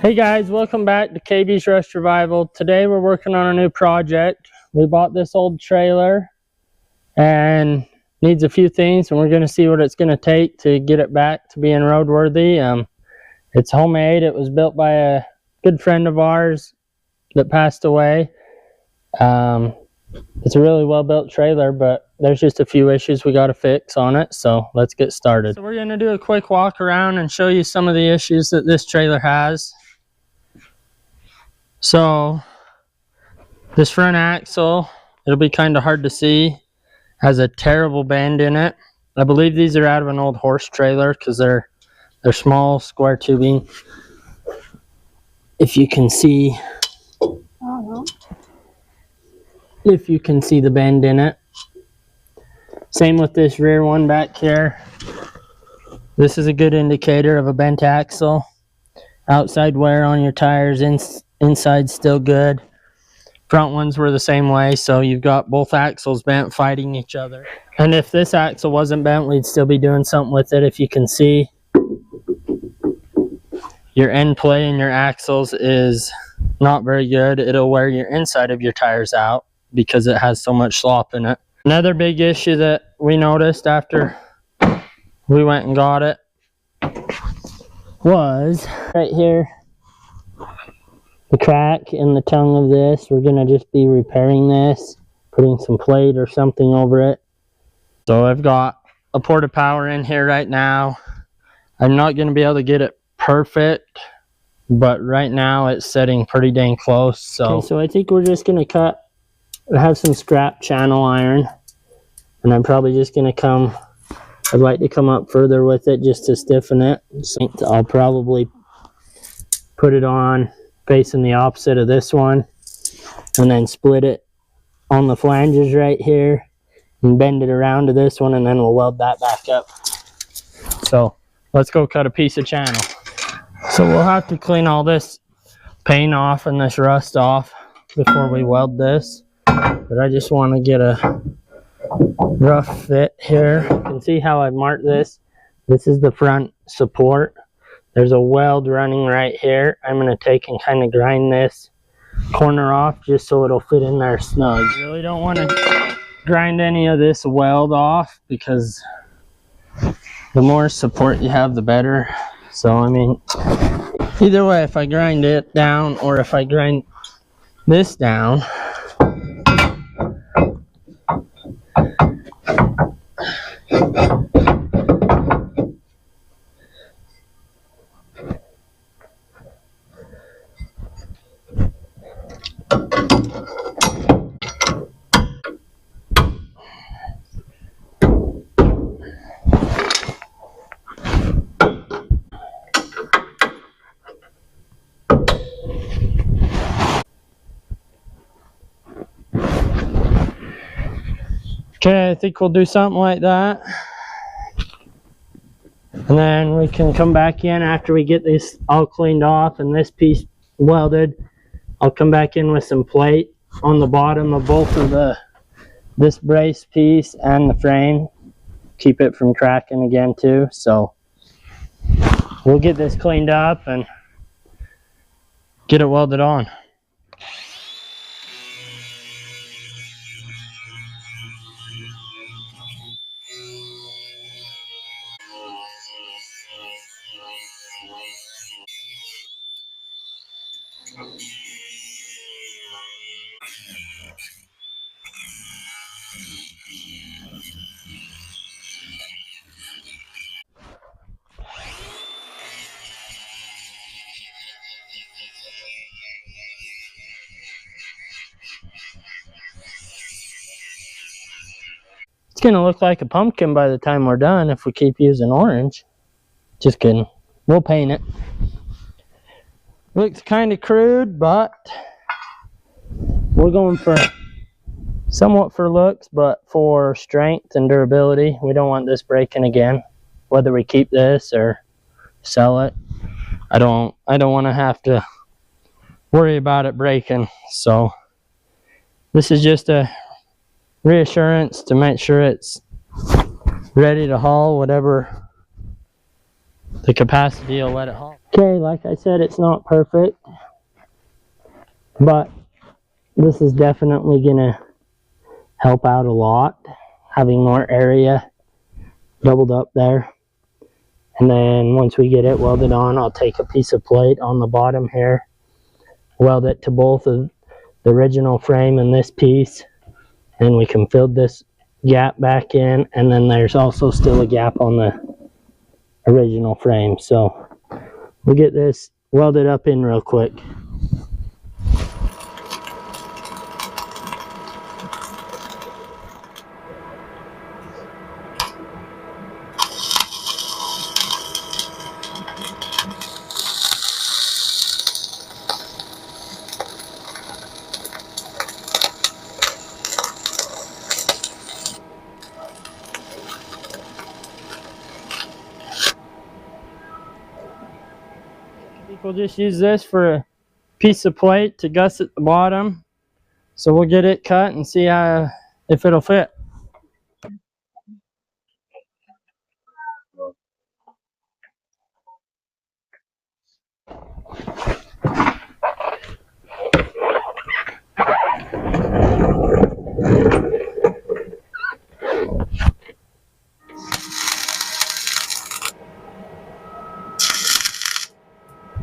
Hey guys, welcome back to KB's Rush Revival. Today we're working on a new project. We bought this old trailer and needs a few things, and we're going to see what it's going to take to get it back to being roadworthy. It's homemade. It was built by a good friend of ours that passed away. It's a really well built trailer, but there's just a few issues we got to fix on it, so let's get started. So we're going to do a quick walk around and show you some of the issues that this trailer has. So this front axle, it'll be kind of hard to see, has a terrible bend in it. I believe these are out of an old horse trailer because they're small square tubing. If you can see, if you can see the bend in it. Same with this rear one back here. This is a good indicator of a bent axle. Outside wear on your tires, inside still good. Front ones were the same way, so you've got both axles bent fighting each other. And if this axle wasn't bent, we'd still be doing something with it. If you can see, your end play in your axles is not very good. It'll wear your inside of your tires out because it has so much slop in it. Another big issue that we noticed after we went and got it was right here, the crack in the tongue of this. We're gonna just be repairing this, putting some plate or something over it. So I've got a port of power in here right now. I'm not gonna be able to get it perfect, but right now it's setting pretty dang close. So I think we're just gonna have some scrap channel iron, and I'm probably just gonna I'd like to come up further with it just to stiffen it. So I'll probably put it on facing the opposite of this one, and then split it on the flanges right here and bend it around to this one, and then we'll weld that back up. So let's go cut a piece of channel. So we'll have to clean all this paint off and this rust off before we weld this, but I just want to get a rough fit here. You can see how I marked this. This is the front support. There's a weld running right here. I'm going to take and kind of grind this corner off just so it'll fit in there snug. You really don't want to grind any of this weld off because the more support you have, the better. So, I mean, either way, if I grind it down or if I grind this down, okay, I think we'll do something like that. And then we can come back in after we get this all cleaned off and this piece welded. I'll come back in with some plate on the bottom of both of this brace piece and the frame. Keep it from cracking again too. So we'll get this cleaned up and get it welded on. It's gonna look like a pumpkin by the time we're done if we keep using orange. Just kidding. We'll paint it. Looks kind of crude, but we're going for somewhat for looks, but for strength and durability. We don't want this breaking again, whether we keep this or sell it. I don't want to have to worry about it breaking. So this is just a reassurance to make sure it's ready to haul whatever the capacity will let it haul. Okay, like I said, it's not perfect, but this is definitely gonna help out a lot, having more area doubled up there. And then once we get it welded on, I'll take a piece of plate on the bottom here, weld it to both of the original frame and this piece, and we can fill this gap back in, and then there's also still a gap on the original frame. So we'll get this welded up in real quick. We'll just use this for a piece of plate to gusset the bottom. So we'll get it cut and see if it'll fit.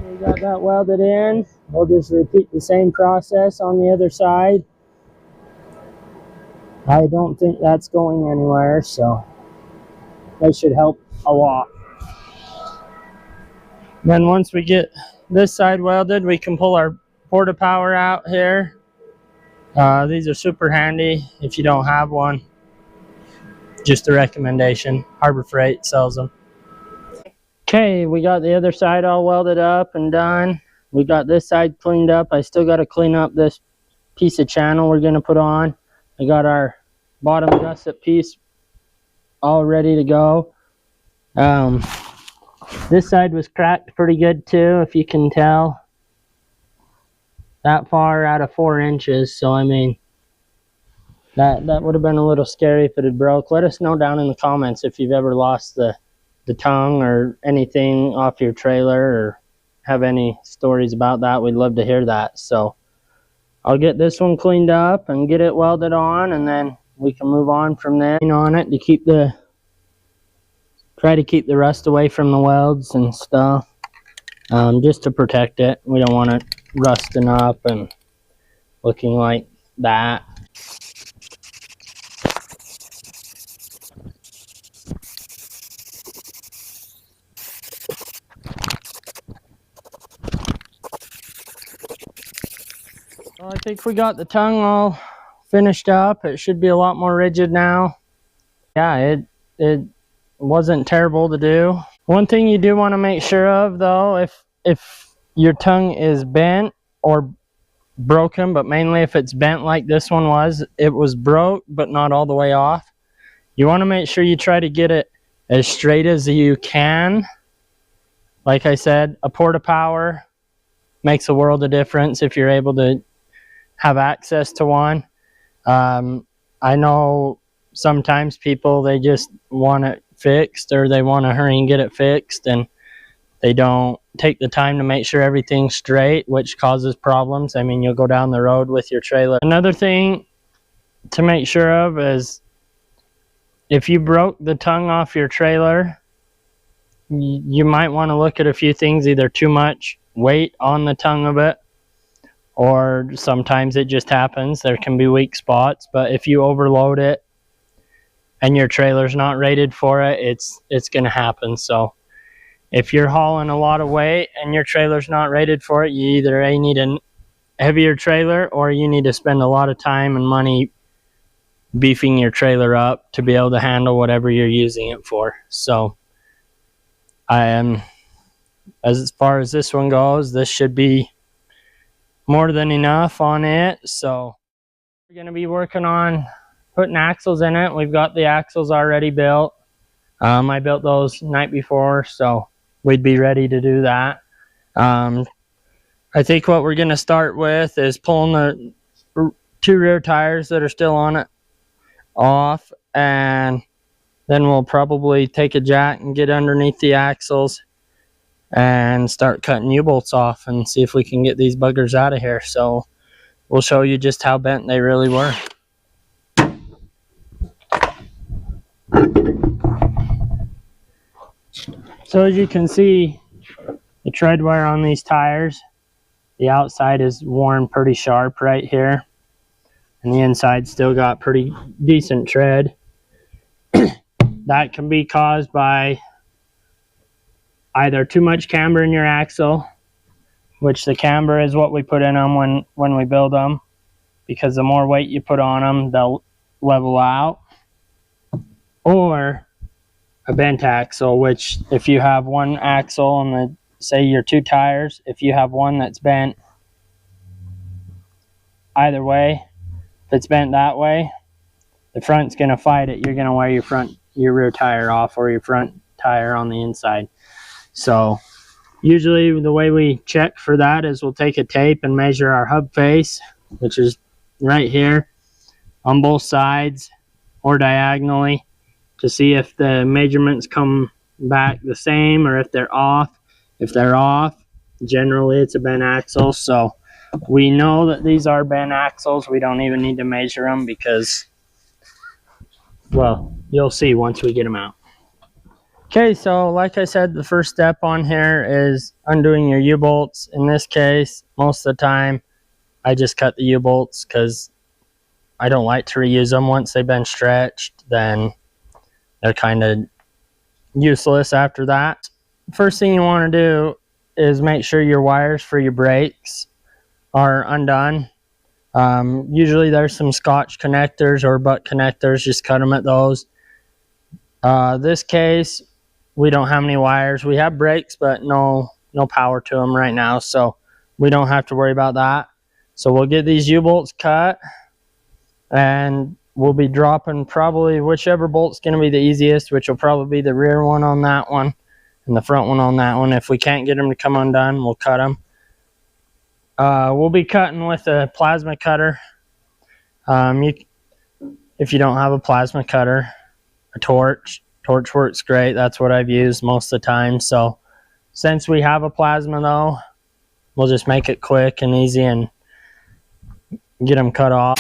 We got that welded in. We'll just repeat the same process on the other side. I don't think that's going anywhere, so that should help a lot. Then once we get this side welded, we can pull our porta power out here. These are super handy if you don't have one. Just a recommendation. Harbor Freight sells them. Okay, we got the other side all welded up and done. We got this side cleaned up. I still got to clean up this piece of channel we're going to put on. I got our bottom gusset piece all ready to go. This side was cracked pretty good too, if you can tell. That far out of 4 inches, so I mean, that would have been a little scary if it had broke. Let us know down in the comments if you've ever lost the tongue or anything off your trailer, or have any stories about that. We'd love to hear that. So I'll get this one cleaned up and get it welded on, and then we can move on from there. On it to try to keep the rust away from the welds and stuff, just to protect it. We don't want it rusting up and looking like that. Well, I think we got the tongue all finished up. It should be a lot more rigid now. Yeah, it wasn't terrible to do. One thing you do want to make sure of though, if your tongue is bent or broken, but mainly if it's bent like this one was, it was broke but not all the way off. You want to make sure you try to get it as straight as you can. Like I said, a porta power makes a world of difference if you're able to have access to one. I know sometimes people, they just want it fixed, or they want to hurry and get it fixed, and they don't take the time to make sure everything's straight, which causes problems. I mean, you'll go down the road with your trailer. Another thing to make sure of is if you broke the tongue off your trailer, you might want to look at a few things, either too much weight on the tongue of it, or sometimes it just happens. There can be weak spots, but if you overload it and your trailer's not rated for it, it's going to happen. So if you're hauling a lot of weight and your trailer's not rated for it, you either need a heavier trailer, or you need to spend a lot of time and money beefing your trailer up to be able to handle whatever you're using it for. So as far as this one goes, this should be more than enough on it. So we're going to be working on putting axles in it. We've got the axles already built. I built those the night before, so we'd be ready to do that. I think what we're going to start with is pulling the 2 rear tires that are still on it off, and then we'll probably take a jack and get underneath the axles and start cutting U-bolts off and see if we can get these buggers out of here. So we'll show you just how bent they really were. So as you can see, the tread wear on these tires, the outside is worn pretty sharp right here, and the inside still got pretty decent tread. That can be caused by either too much camber in your axle, which the camber is what we put in them when we build them, because the more weight you put on them, they'll level out, or a bent axle, which if you have one axle on the, say your two tires, if you have one that's bent either way, if it's bent that way, the front's going to fight it. You're going to wear your rear tire off, or your front tire on the inside. So usually the way we check for that is we'll take a tape and measure our hub face, which is right here on both sides or diagonally, to see if the measurements come back the same or if they're off. If they're off, generally it's a bent axle. So we know that these are bent axles. We don't even need to measure them because, well, you'll see once we get them out. Okay, so like I said, the first step on here is undoing your U-bolts. In this case, most of the time, I just cut the U-bolts because I don't like to reuse them. Once they've been stretched, then they're kind of useless after that. First thing you want to do is make sure your wires for your brakes are undone. Usually there's some Scotch connectors or butt connectors. Just cut them at those. This case, we don't have any wires. We have brakes, but no power to them right now, so we don't have to worry about that. So we'll get these U-bolts cut, and we'll be dropping probably whichever bolt's going to be the easiest, which will probably be the rear one on that one and the front one on that one. If we can't get them to come undone, we'll cut them. We'll be cutting with a plasma cutter. If you don't have a plasma cutter, a torch works great. That's what I've used most of the time. So since we have a plasma though, we'll just make it quick and easy and get them cut off.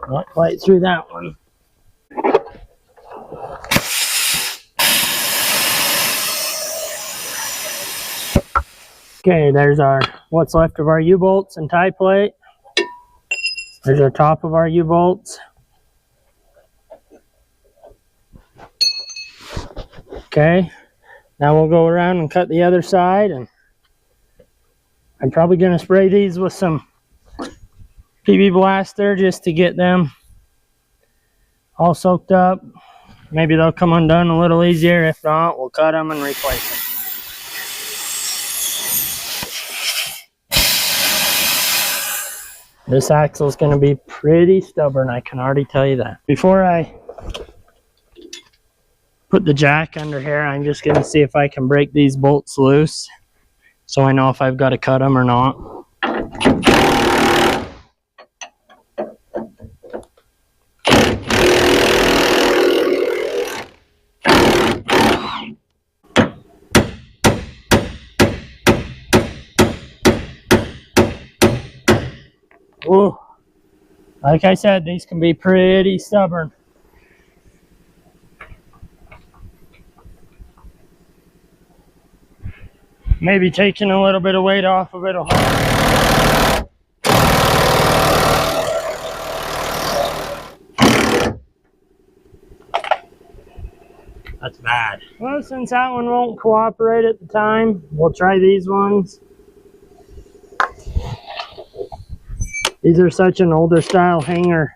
Not quite through that one. Okay, there's our what's left of our U-bolts and tie plate. There's our top of our U-bolts. Okay, now we'll go around and cut the other side, and I'm probably going to spray these with some PB Blaster just to get them all soaked up. Maybe they'll come undone a little easier. If not, we'll cut them and replace them. This axle is going to be pretty stubborn, I can already tell you that. Before I put the jack under here, I'm just going to see if I can break these bolts loose so I know if I've got to cut them or not. Ooh, like I said, these can be pretty stubborn. Maybe taking a little bit of weight off of it will help. That's bad. Well, since that one won't cooperate at the time, we'll try these ones. These are such an older style hanger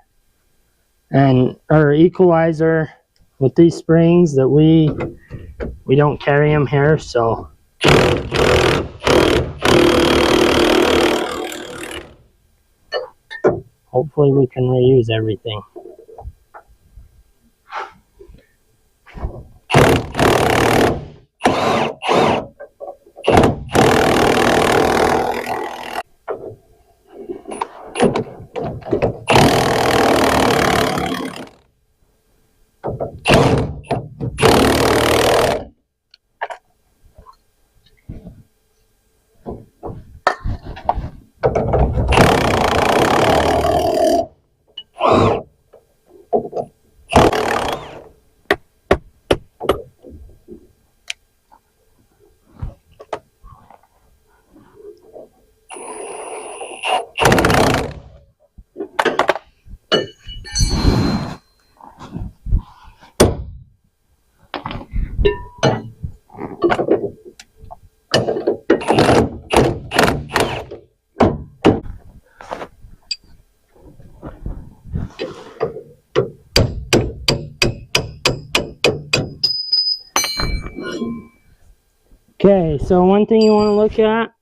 or equalizer with these springs that we don't carry them here, so hopefully we can reuse everything. Okay, so one thing you want to look at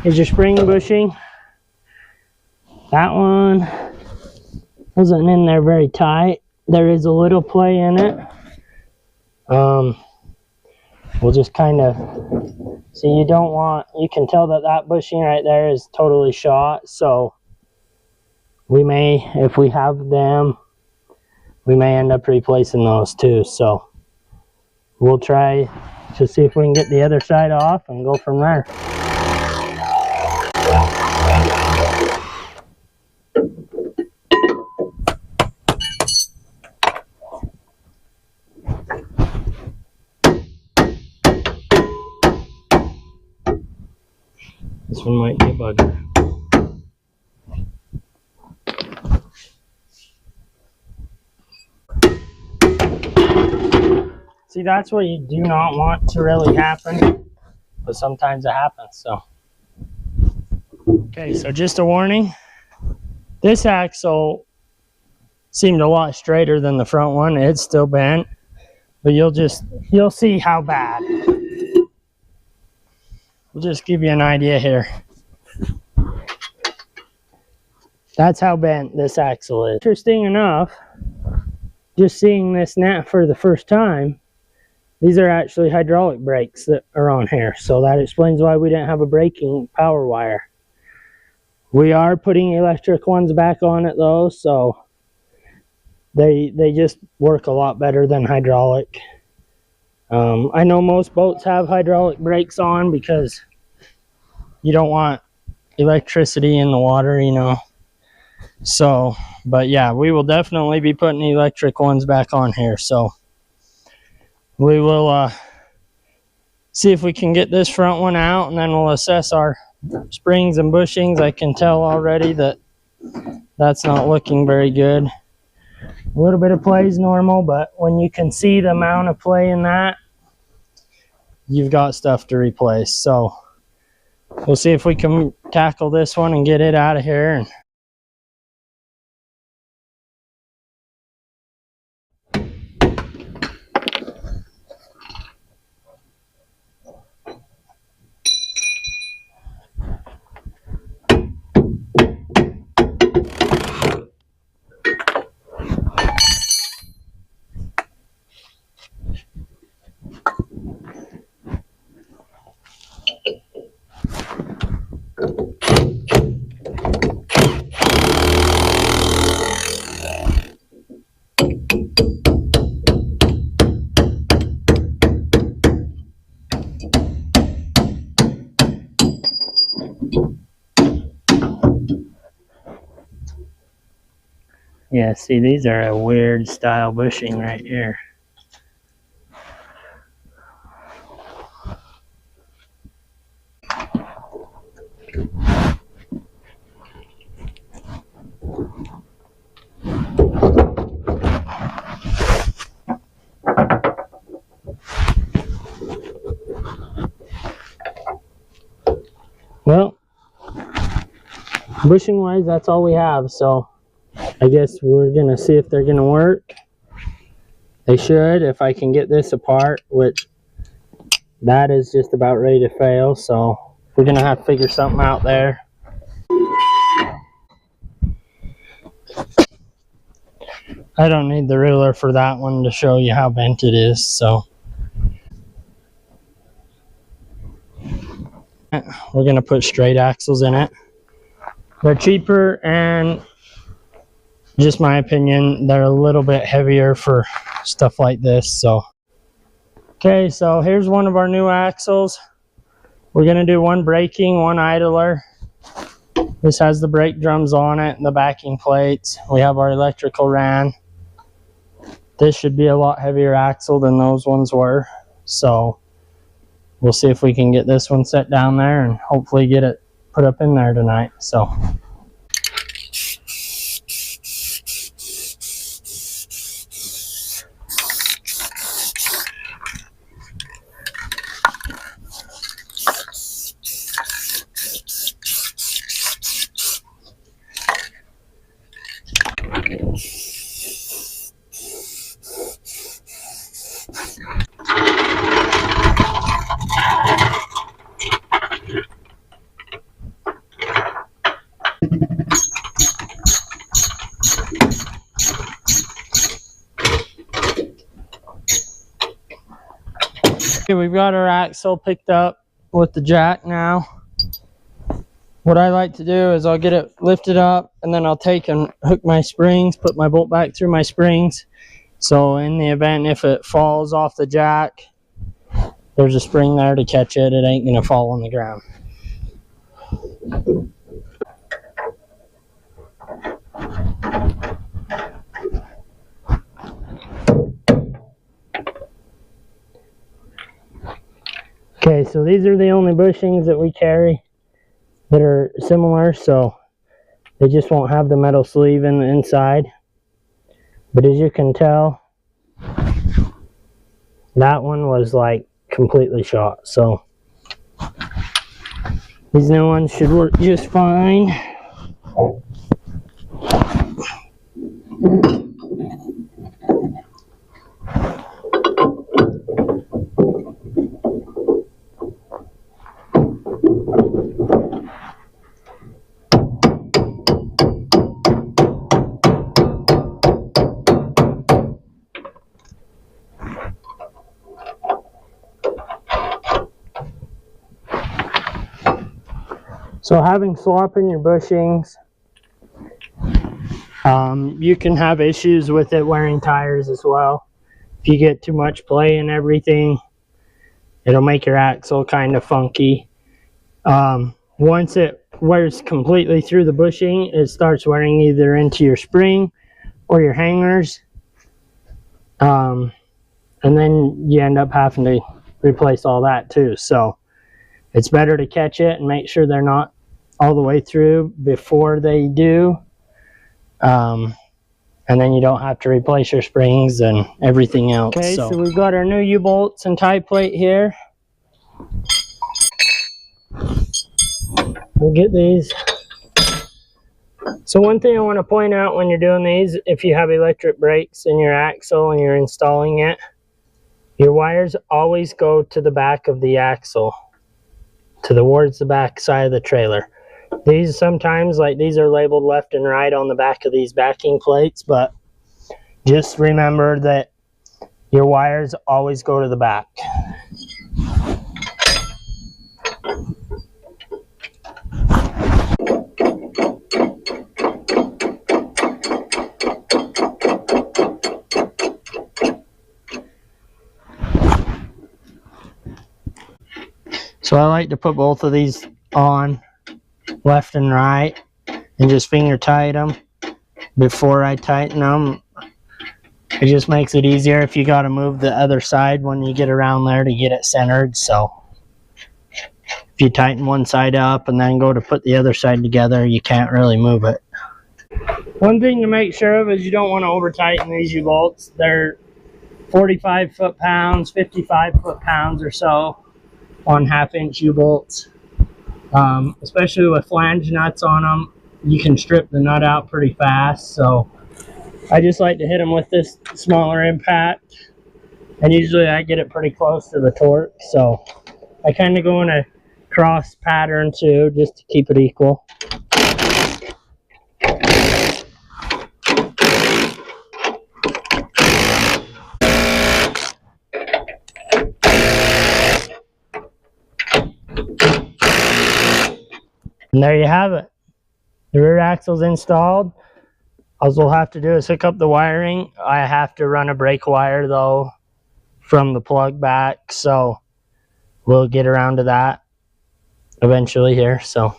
is your spring bushing. That one wasn't in there very tight. There is a little play in it. We'll just kind of see. You can tell that that bushing right there is totally shot. So we may, if we have them, we may end up replacing those too. So we'll try to see if we can get the other side off and go from there. This one might be a bugger. See, that's what you do not want to really happen, but sometimes it happens, so. Okay, so just a warning. This axle seemed a lot straighter than the front one. It's still bent, but you'll see how bad. We'll just give you an idea here. That's how bent this axle is. Interesting enough, just seeing this net for the first time, these are actually hydraulic brakes that are on here. So that explains why we didn't have a braking power wire. We are putting electric ones back on it though, so they just work a lot better than hydraulic. I know most boats have hydraulic brakes on because you don't want electricity in the water, you know. So, but yeah, we will definitely be putting electric ones back on here. So we will see if we can get this front one out, and then we'll assess our springs and bushings. I can tell already that that's not looking very good. A little bit of play is normal, but when you can see the amount of play in that, you've got stuff to replace. So we'll see if we can tackle this one and get it out of here. Yeah, see, these are a weird style bushing right here. Well, bushing wise, that's all we have, so I guess we're gonna see if they're gonna work. They should, if I can get this apart, which that is just about ready to fail, so we're gonna have to figure something out there. I don't need the ruler for that one to show you how bent it is, so we're gonna put straight axles in it. They're cheaper, and just my opinion, they're a little bit heavier for stuff like this. So okay, so here's one of our new axles. We're gonna do one braking, one idler. This has the brake drums on it and the backing plates. We have our electrical ran. This should be a lot heavier axle than those ones were, so we'll see if we can get this one set down there and hopefully get it put up in there tonight. So okay, we've got our axle picked up with the jack now. What I like to do is I'll get it lifted up, and then I'll take and hook my springs, put my bolt back through my springs. So in the event if it falls off the jack, there's a spring there to catch it. It ain't gonna fall on the ground. Okay, so these are the only bushings that we carry that are similar, so they just won't have the metal sleeve in the inside. But as you can tell, that one was like completely shot, so these new ones should work just fine. So having slop in your bushings, you can have issues with it wearing tires as well. If you get too much play and everything, it'll make your axle kind of funky. Once it wears completely through the bushing, it starts wearing either into your spring or your hangers. And then you end up having to replace all that too. So it's better to catch it and make sure they're not all the way through before they do. And then you don't have to replace your springs and everything else. Okay, so we've got our new U-bolts and tie plate here. We'll get these. So one thing I want to point out when you're doing these, if you have electric brakes in your axle and you're installing it, your wires always go to the back of the axle, towards the back side of the trailer. These sometimes, like these are labeled left and right on the back of these backing plates, but just remember that your wires always go to the back. So I like to put both of these on left and right and just finger tight them before I tighten them. It just makes it easier if you got to move the other side when you get around there to get it centered. So if you tighten one side up and then go to put the other side together, you can't really move it. One thing to make sure of is you don't want to over tighten these U-bolts. They're 45 foot-pounds, 55 foot-pounds or so on 1/2 inch U-bolts. Especially with flange nuts on them, you can strip the nut out pretty fast. So I just like to hit them with this smaller impact, and usually I get it pretty close to the torque. So I kind of go in a cross pattern too, just to keep it equal. And there you have it. The rear axle's installed. All we'll have to do is hook up the wiring. I have to run a brake wire though from the plug back, so we'll get around to that eventually here. So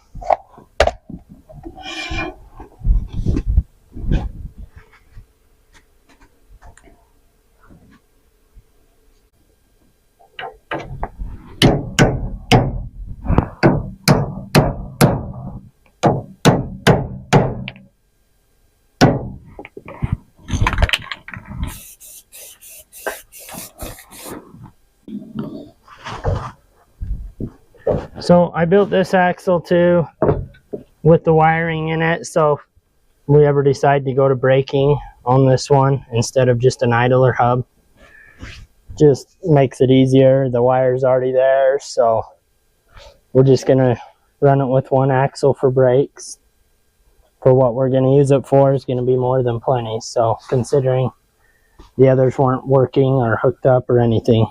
I built this axle too with the wiring in it, so if we ever decide to go to braking on this one instead of just an idler hub, just makes it easier. The wire's already there, so we're just gonna run it with one axle for brakes. For what we're gonna use it for is gonna be more than plenty, so considering the others weren't working or hooked up or anything.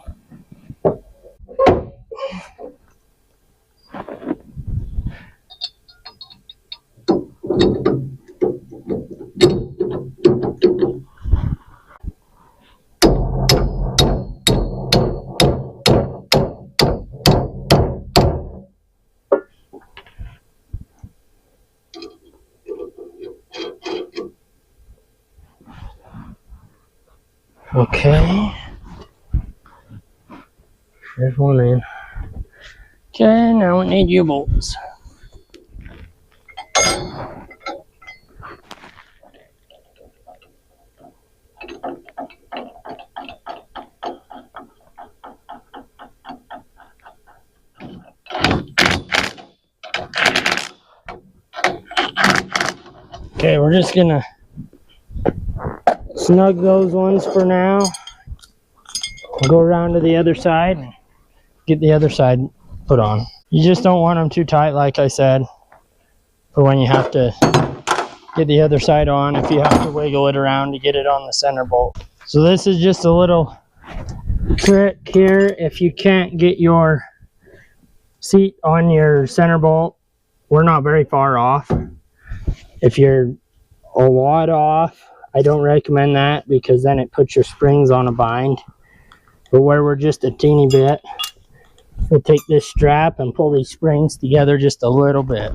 Okay, there's one in. Okay, now we need U-bolts. Okay, we're just gonna snug those ones for now. We'll go around to the other side and get the other side put on. You just don't want them too tight, like I said, for when you have to get the other side on, if you have to wiggle it around to get it on the center bolt. So this is just a little trick here. If you can't get your seat on your center bolt, we're not very far off. If you're a lot off, I don't recommend that, because then it puts your springs on a bind. But where we're just a teeny bit, we'll take this strap and pull these springs together just a little bit.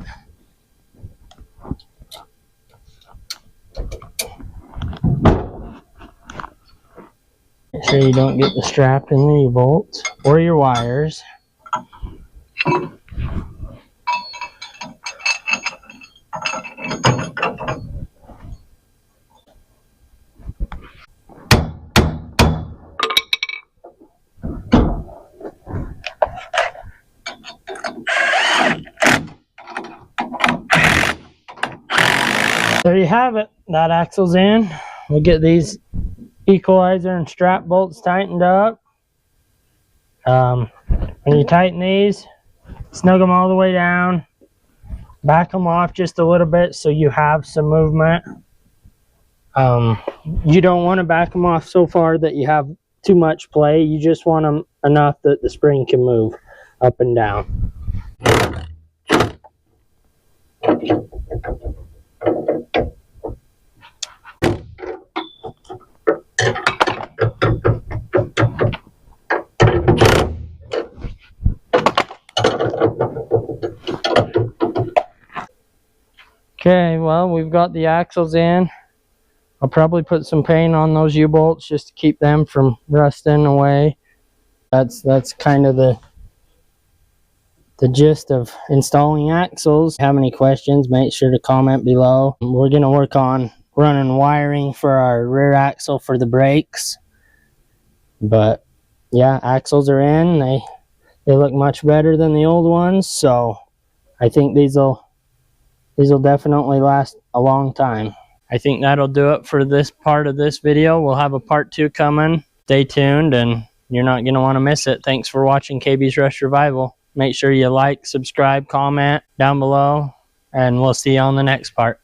Make sure you don't get the strap in the U-bolt or your wires. There you have it. That axle's in. We'll get these equalizer and strap bolts tightened up. When you tighten these, snug them all the way down, back them off just a little bit so you have some movement. You don't want to back them off so far that you have too much play. You just want them enough that the spring can move up and down. Okay, well, we've got the axles in. I'll probably put some paint on those U-bolts just to keep them from rusting away. That's kind of the gist of installing axles. If you have any questions, make sure to comment below. We're going to work on running wiring for our rear axle for the brakes. But yeah, axles are in. They look much better than the old ones, so I think these will definitely last a long time. I think that'll do it for this part of this video. We'll have a part 2 coming. Stay tuned and you're not going to want to miss it. Thanks for watching KB's Rush Revival. Make sure you like, subscribe, comment down below, and we'll see you on the next part.